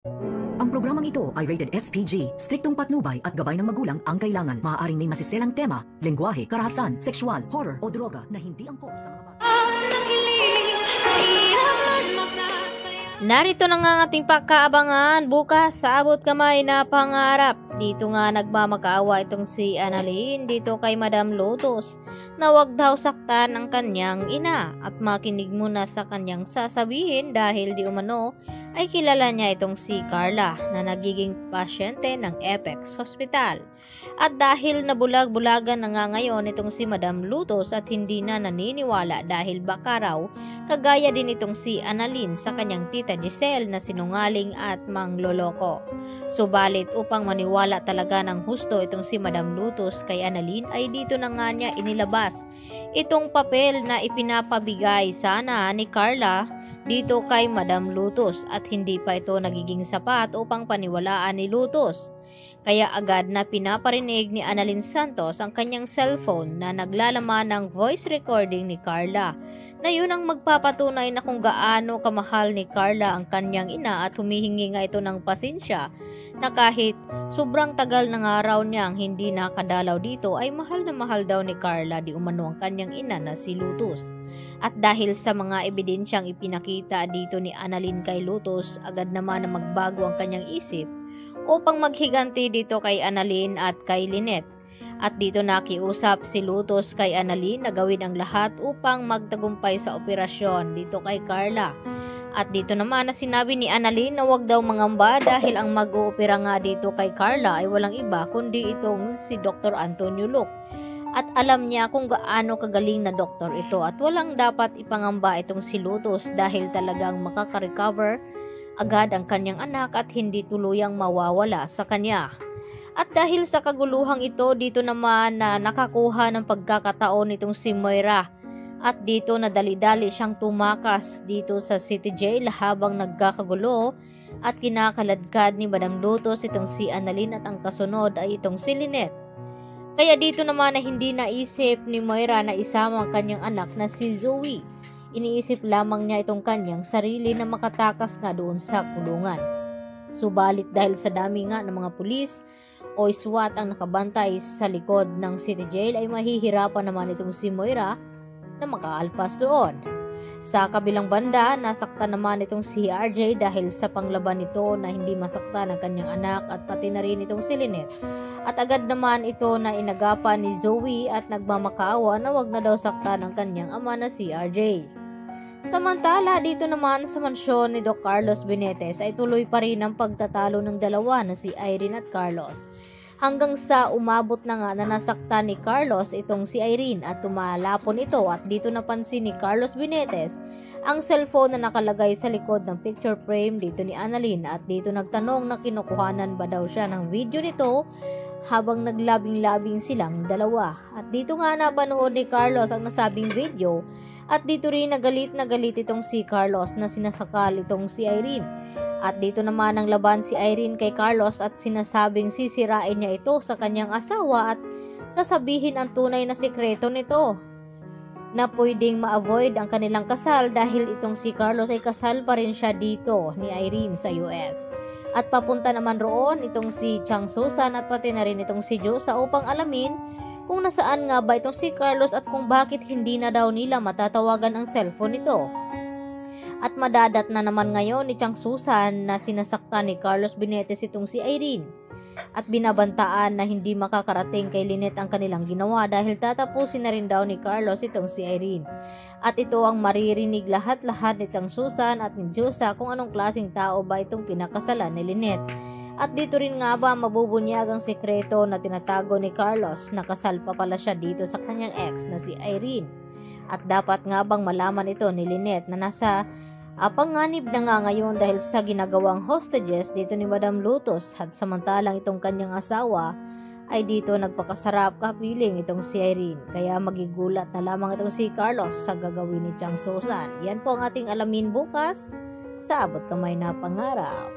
Ang programang ito ay rated SPG, striktong patnubay at gabay ng magulang ang kailangan. Maaaring may masiselang tema, lengguwahe, karahasan, sexual, horror o droga na hindi angkop sa mga bata. Narito na nga ang ating pagkaabangan bukas sa abot kamay na pangarap. Dito nga nagmamakaawa itong si Annalyn dito kay Madam Lotus na wag daw saktan ang kanyang ina at makinig muna sa kanyang sasabihin dahil di umano ay kilala niya itong si Carla na nagiging pasyente ng Apex Hospital. At dahil nabulag-bulagan na nga ngayon itong si Madam Lotus at hindi na naniniwala dahil baka raw kagaya din itong si Annalyn sa kanyang tita Giselle na sinungaling at mangloloko. Subalit upang maniwala talaga ng husto itong si Madam Lotus kay Annalyn ay dito na nga niya inilabas itong papel na ipinapabigay sana ni Carla dito kay Madam Lotus at hindi pa ito nagiging sapat upang paniwalaan ni Lotus. Kaya agad na pinaparinig ni Annalyn Santos ang kanyang cellphone na naglalaman ng voice recording ni Carla na yun ang magpapatunay na kung gaano kamahal ni Carla ang kanyang ina at humihingi nga ito ng pasensya na kahit sobrang tagal ng araw niyang hindi nakadalaw dito ay mahal na mahal daw ni Carla di umano ang kanyang ina na si Lotus. At dahil sa mga ebidensyang ipinakita dito ni Annalyn kay Lotus, agad naman na magbago ang kanyang isip upang maghiganti dito kay Annalyn at kay Lynette. At dito nakiusap si Lotus kay Annalyn na gawin ang lahat upang magtagumpay sa operasyon dito kay Carla. At dito naman na sinabi ni Annalyn na wag daw mangamba dahil ang mag-oopera nga dito kay Carla ay walang iba kundi itong si Dr. Antonio Luke. At alam niya kung gaano kagaling na doktor ito at walang dapat ipangamba itong si Lotus dahil talagang makaka-recover agad ang kanyang anak at hindi tuluyang mawawala sa kanya. At dahil sa kaguluhang ito, dito naman na nakakuha ng pagkakataon itong si Moira. At dito na dali-dali siyang tumakas dito sa City Jail habang nagkakagulo at kinakaladkad ni Madam Lotus itong si Annalyn at ang kasunod ay itong si Lynette. Kaya dito naman na hindi naisip ni Moira na isama ang kanyang anak na si Zoe. Iniisip lamang niya itong kanyang sarili na makatakas nga doon sa kulungan. Subalit dahil sa dami nga ng mga pulis o SWAT ang nakabantay sa likod ng City Jail ay mahihirapan naman itong si Moira na makaalpas doon. Sa kabilang banda, nasaktan naman itong si RJ dahil sa panglaban nito na hindi masaktan ang kanyang anak at pati na rin itong si Lynette. At agad naman ito na inagapan ni Zoe at nagmamakaawa na wag na daw saktan ang kanyang ama na si RJ. Samantala dito naman sa mansyon ni Doc Carlos Benitez ay tuloy pa rin ang pagtatalo ng dalawa na si Irene at Carlos. Hanggang sa umabot na nga na nasaktan ni Carlos itong si Irene at tumalapon ito at dito napansin ni Carlos Benitez ang cellphone na nakalagay sa likod ng picture frame dito ni Annalyn at dito nagtanong na kinukuhanan ba daw siya ng video nito habang naglabing-labing silang dalawa. At dito nga napanood ni Carlos ang nasabing video at dito rin na galit itong si Carlos na sinasakal itong si Irene. At dito naman ang laban si Irene kay Carlos at sinasabing sisirain niya ito sa kanyang asawa at sasabihin ang tunay na sikreto nito na pwedeng ma-avoid ang kanilang kasal dahil itong si Carlos ay kasal pa rin siya dito ni Irene sa US. At papunta naman roon itong si Chang Susan at pati na rin itong si Josa upang alamin kung nasaan nga ba itong si Carlos at kung bakit hindi na daw nila matatawagan ang cellphone nito. At madadat na naman ngayon ni Chang Susan na sinasaktan ni Carlos Benitez itong si Irene. At binabantaan na hindi makakarating kay Lynette ang kanilang ginawa dahil tatapusin na rin daw ni Carlos itong si Irene. At ito ang maririnig lahat-lahat ni Chang Susan at ni Josa kung anong klaseng tao ba itong pinakasalan ni Lynette. At dito rin nga ba mabubunyag ang sekreto na tinatago ni Carlos na kasal pa pala siya dito sa kanyang ex na si Irene. At dapat nga bang malaman ito ni Lynette na nasa panganib na nga ngayon dahil sa ginagawang hostages dito ni Madam Lotus at samantalang itong kanyang asawa ay dito nagpakasarap kapiling itong si Irene. Kaya magigulat na lamang itong si Carlos sa gagawin ni Chang Susan. Yan po ang ating alamin bukas sa Abot Kamay na Pangarap.